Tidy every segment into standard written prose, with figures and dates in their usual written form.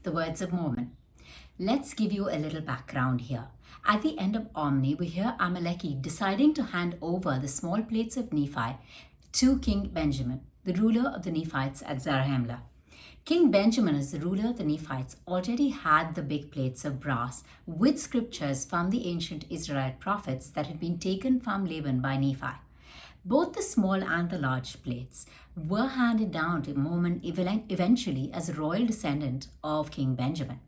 the Words of Mormon. Let's give you a little background here. At the end of Omni, we hear Amaleki deciding to hand over the small plates of Nephi to King Benjamin, the ruler of the Nephites at Zarahemla. King Benjamin, as the ruler of the Nephites, already had the big plates of brass with scriptures from the ancient Israelite prophets that had been taken from Laban by Nephi. Both the small and the large plates were handed down to Mormon eventually as a royal descendant of King Benjamin.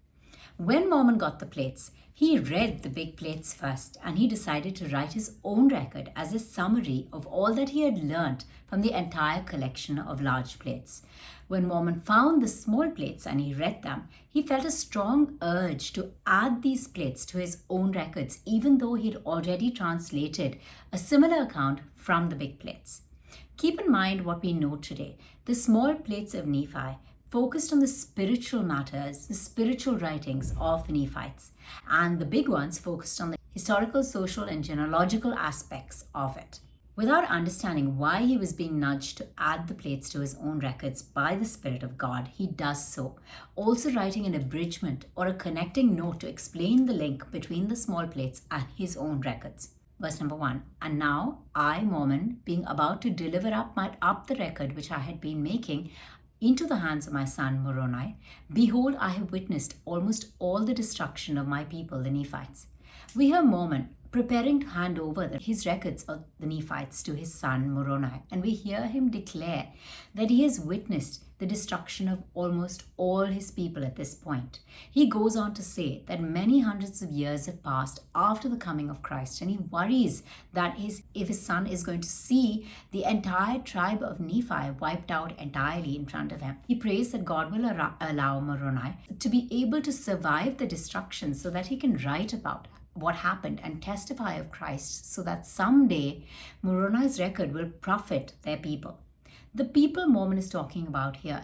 When Mormon got the plates, he read the big plates first, and he decided to write his own record as a summary of all that he had learnt from the entire collection of large plates. When Mormon found the small plates and he read them, he felt a strong urge to add these plates to his own records, even though he had already translated a similar account from the big plates. Keep in mind what we know today. The small plates of Nephi focused on the spiritual matters, the spiritual writings of the Nephites, and the big ones focused on the historical, social, and genealogical aspects of it. Without understanding why he was being nudged to add the plates to his own records by the Spirit of God, he does so, also writing an abridgment or a connecting note to explain the link between the small plates and his own records. Verse number 1, and now I, Mormon, being about to deliver up the record which I had been making into the hands of my son Moroni, behold, I have witnessed almost all the destruction of my people, the Nephites. We hear Mormon preparing to hand over his records of the Nephites to his son Moroni, and we hear him declare that he has witnessed the destruction of almost all his people at this point. He goes on to say that many hundreds of years have passed after the coming of Christ, and he worries that if his son is going to see the entire tribe of Nephi wiped out entirely in front of him. He prays that God will allow Moroni to be able to survive the destruction so that he can write about what happened and testify of Christ, so that someday Moroni's record will profit their people. The people Mormon is talking about here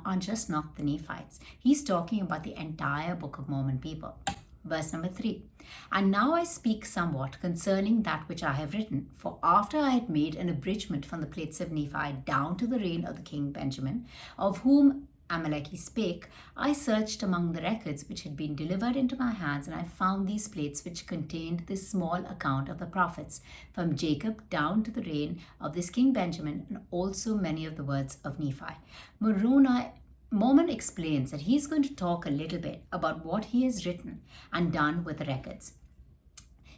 are just not the Nephites. He's talking about the entire Book of Mormon people. Verse number 3. And now I speak somewhat concerning that which I have written, for after I had made an abridgment from the plates of Nephi down to the reign of the king Benjamin, of whom Amaleki spake, I searched among the records which had been delivered into my hands, and I found these plates which contained this small account of the prophets from Jacob down to the reign of this king Benjamin, and also many of the words of Nephi. Mormon explains that he's going to talk a little bit about what he has written and done with the records.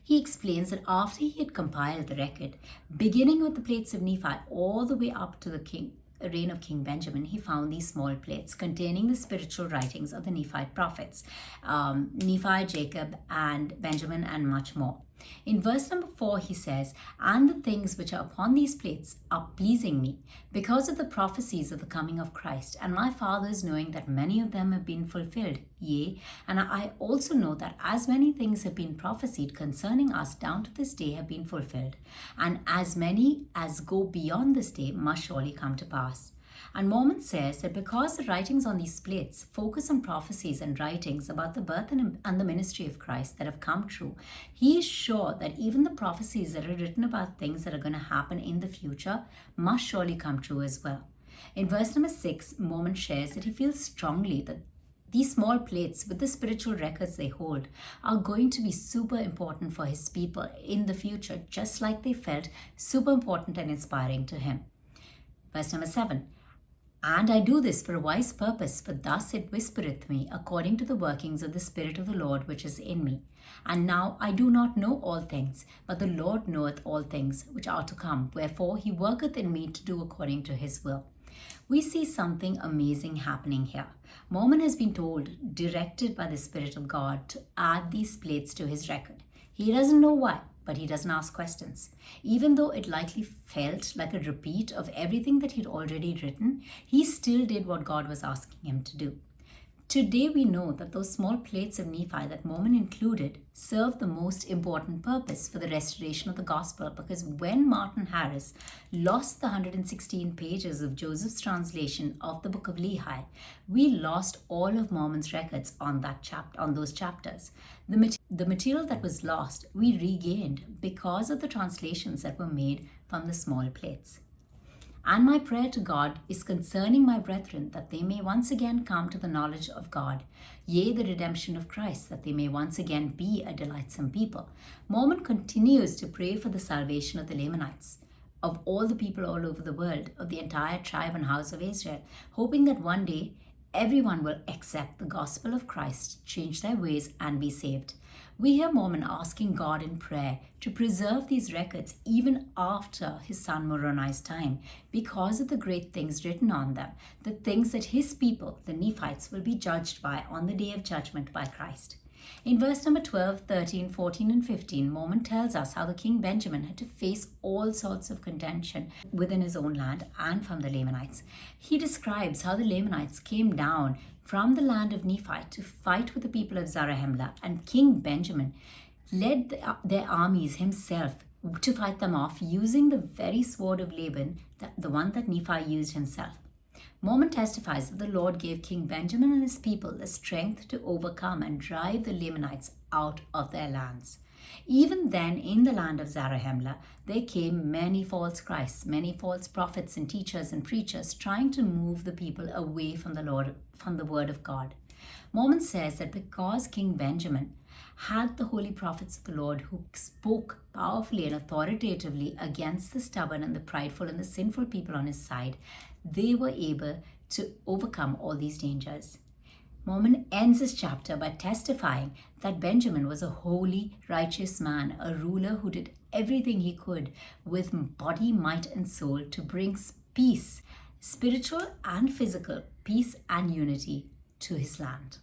He explains that after he had compiled the record, beginning with the plates of Nephi all the way up to the reign of King Benjamin, he found these small plates containing the spiritual writings of the Nephite prophets, Nephi, Jacob, and Benjamin, and much more. In verse number 4, he says, and the things which are upon these plates are pleasing me, because of the prophecies of the coming of Christ, and my fathers knowing that many of them have been fulfilled. Yea, and I also know that as many things have been prophesied concerning us down to this day have been fulfilled, and as many as go beyond this day must surely come to pass. And Mormon says that because the writings on these plates focus on prophecies and writings about the birth and the ministry of Christ that have come true, he is sure that even the prophecies that are written about things that are going to happen in the future must surely come true as well. In verse number 6, Mormon shares that he feels strongly that these small plates with the spiritual records they hold are going to be super important for his people in the future, just like they felt super important and inspiring to him. Verse number 7. And I do this for a wise purpose, for thus it whispereth me, according to the workings of the Spirit of the Lord which is in me. And now I do not know all things, but the Lord knoweth all things which are to come, wherefore he worketh in me to do according to his will. We see something amazing happening here. Mormon has been told, directed by the Spirit of God, to add these plates to his record. He doesn't know why, but he doesn't ask questions. Even though it likely felt like a repeat of everything that he'd already written, he still did what God was asking him to do. Today we know that those small plates of Nephi that Mormon included serve the most important purpose for the restoration of the gospel, because when Martin Harris lost the 116 pages of Joseph's translation of the book of Lehi, we lost all of Mormon's records on those chapters. The material that was lost, we regained because of the translations that were made from the small plates. And my prayer to God is concerning my brethren, that they may once again come to the knowledge of God, yea, the redemption of Christ, that they may once again be a delightsome people. Mormon continues to pray for the salvation of the Lamanites, of all the people all over the world, of the entire tribe and house of Israel, hoping that one day everyone will accept the gospel of Christ, change their ways, and be saved. We hear Mormon asking God in prayer to preserve these records even after his son Moroni's time, because of the great things written on them, the things that his people, the Nephites, will be judged by on the day of judgment by Christ. In verse number 12, 13, 14, and 15, Mormon tells us how the King Benjamin had to face all sorts of contention within his own land and from the Lamanites. He describes how the Lamanites came down from the land of Nephi to fight with the people of Zarahemla, and King Benjamin led their armies himself to fight them off using the very sword of Laban, the one that Nephi used himself. Mormon testifies that the Lord gave King Benjamin and his people the strength to overcome and drive the Lamanites out of their lands. Even then, in the land of Zarahemla, there came many false Christs, many false prophets and teachers and preachers, trying to move the people away from the Lord, from the word of God. Mormon says that because King Benjamin had the holy prophets of the Lord who spoke powerfully and authoritatively against the stubborn and the prideful and the sinful people on his side, they were able to overcome all these dangers. Mormon ends his chapter by testifying that Benjamin was a holy, righteous man, a ruler who did everything he could with body, might, and soul to bring peace, spiritual and physical peace and unity to his land.